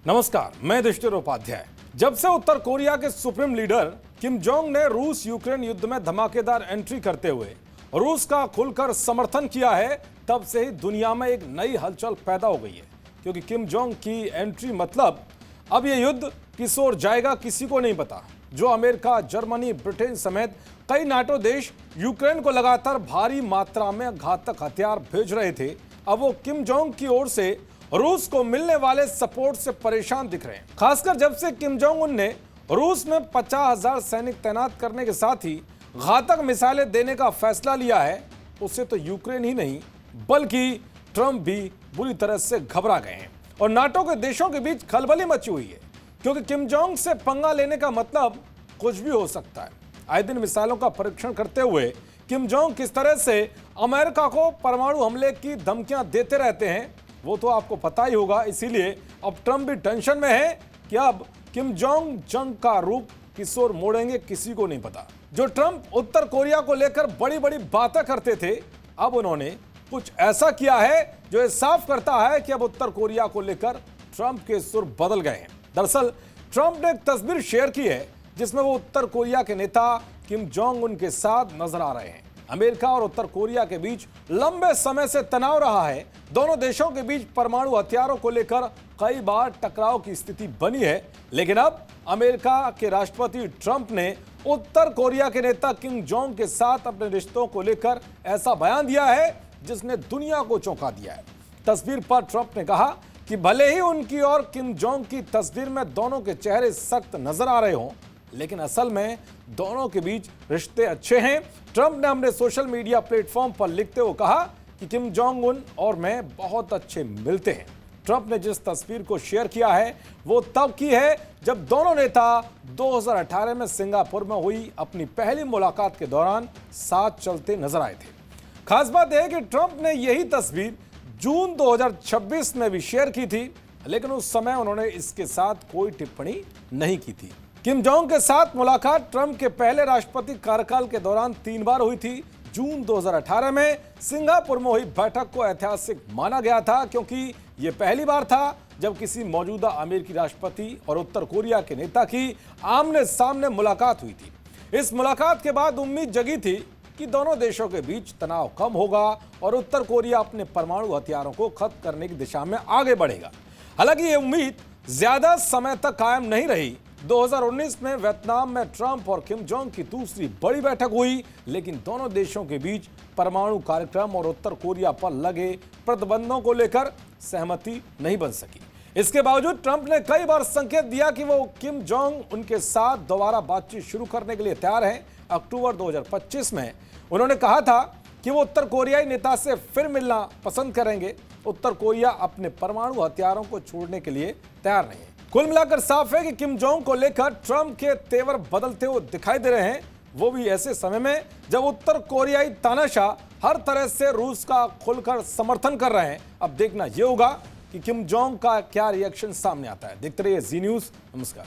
नमस्कार, मैं युधिष्ठिर उपाध्याय। जब से उत्तर कोरिया के सुप्रीम लीडर किम जोंग ने रूस यूक्रेन युद्ध में धमाकेदार एंट्री करते हुए रूस का खुलकर समर्थन किया है, तब से ही दुनिया में एक नई हलचल पैदा हो गई है। क्योंकि किम जोंग की एंट्री मतलब अब यह युद्ध किस ओर जाएगा किसी को नहीं पता। जो अमेरिका, जर्मनी, ब्रिटेन समेत कई नाटो देश यूक्रेन को लगातार भारी मात्रा में घातक हथियार भेज रहे थे, अब वो किम जोंग की ओर से रूस को मिलने वाले सपोर्ट से परेशान दिख रहे हैं। खासकर जब से किम जोंग उन ने रूस में 50,000 सैनिक तैनात करने के साथ ही घातक मिसाइलें देने का फैसला लिया है, उससे तो यूक्रेन ही नहीं बल्कि ट्रंप भी बुरी तरह से घबरा गए हैं और नाटो के देशों के बीच खलबली मची हुई है। क्योंकि किम जोंग से पंगा लेने का मतलब कुछ भी हो सकता है। आए दिन मिसाइलों का परीक्षण करते हुए किम जोंग किस तरह से अमेरिका को परमाणु हमले की धमकियां देते रहते हैं वो तो आपको पता ही होगा। इसीलिए अब ट्रंप भी टेंशन में है कि अब किम जोंग जंग का रूप किस ओर मोड़ेंगे किसी को नहीं पता। जो ट्रंप उत्तर कोरिया को लेकर बड़ी बड़ी बातें करते थे, अब उन्होंने कुछ ऐसा किया है जो ये साफ करता है कि अब उत्तर कोरिया को लेकर ट्रंप के सुर बदल गए हैं। दरअसल ट्रंप ने एक तस्वीर शेयर की है जिसमें वो उत्तर कोरिया के नेता किम जोंग उन के साथ नजर आ रहे हैं। अमेरिका और उत्तर कोरिया के बीच लंबे समय से तनाव रहा है। दोनों देशों के बीच परमाणु हथियारों को लेकर कई बार टकराव की स्थिति बनी है, लेकिन अब अमेरिका के राष्ट्रपति ट्रंप ने उत्तर कोरिया के नेता किम जोंग के साथ अपने रिश्तों को लेकर ऐसा बयान दिया है जिसने दुनिया को चौंका दिया है। तस्वीर पर ट्रंप ने कहा कि भले ही उनकी और किम जोंग की तस्वीर में दोनों के चेहरे सख्त नजर आ रहे हों, लेकिन असल में दोनों के बीच रिश्ते अच्छे हैं। ट्रंप ने अपने सोशल मीडिया प्लेटफॉर्म पर लिखते हुए कहा कि किम जोंग उन और मैं बहुत अच्छे मिलते हैं। ट्रंप ने जिस तस्वीर को शेयर किया है वो तब की है जब दोनों नेता 2018 में सिंगापुर में हुई अपनी पहली मुलाकात के दौरान साथ चलते नजर आए थे। खास बात यह है कि ट्रंप ने यही तस्वीर जून 2026 में भी शेयर की थी, लेकिन उस समय उन्होंने इसके साथ कोई टिप्पणी नहीं की थी। किम जोंग के साथ मुलाकात ट्रंप के पहले राष्ट्रपति कार्यकाल के दौरान 3 बार हुई थी। जून 2018 में सिंगापुर में हुई बैठक को ऐतिहासिक माना गया था, क्योंकि यह पहली बार था जब किसी मौजूदा अमेरिकी राष्ट्रपति और उत्तर कोरिया के नेता की आमने सामने मुलाकात हुई थी। इस मुलाकात के बाद उम्मीद जगी थी कि दोनों देशों के बीच तनाव कम होगा और उत्तर कोरिया अपने परमाणु हथियारों को खत्म करने की दिशा में आगे बढ़ेगा। हालांकि यह उम्मीद ज्यादा समय तक कायम नहीं रही। 2019 में वियतनाम में ट्रंप और किम जोंग की दूसरी बड़ी बैठक हुई, लेकिन दोनों देशों के बीच परमाणु कार्यक्रम और उत्तर कोरिया पर लगे प्रतिबंधों को लेकर सहमति नहीं बन सकी। इसके बावजूद ट्रंप ने कई बार संकेत दिया कि वो किम जोंग उनके साथ दोबारा बातचीत शुरू करने के लिए तैयार हैं। अक्टूबर 2025 में उन्होंने कहा था कि वो उत्तर कोरियाई नेता से फिर मिलना पसंद करेंगे। उत्तर कोरिया अपने परमाणु हथियारों को छोड़ने के लिए तैयार नहीं है। कुल मिलाकर साफ है कि किम जोंग को लेकर ट्रंप के तेवर बदलते हुए दिखाई दे रहे हैं, वो भी ऐसे समय में जब उत्तर कोरियाई तानाशाह हर तरह से रूस का खुलकर समर्थन कर रहे हैं। अब देखना यह होगा कि किम जोंग का क्या रिएक्शन सामने आता है। देखते रहिए जी न्यूज़। नमस्कार।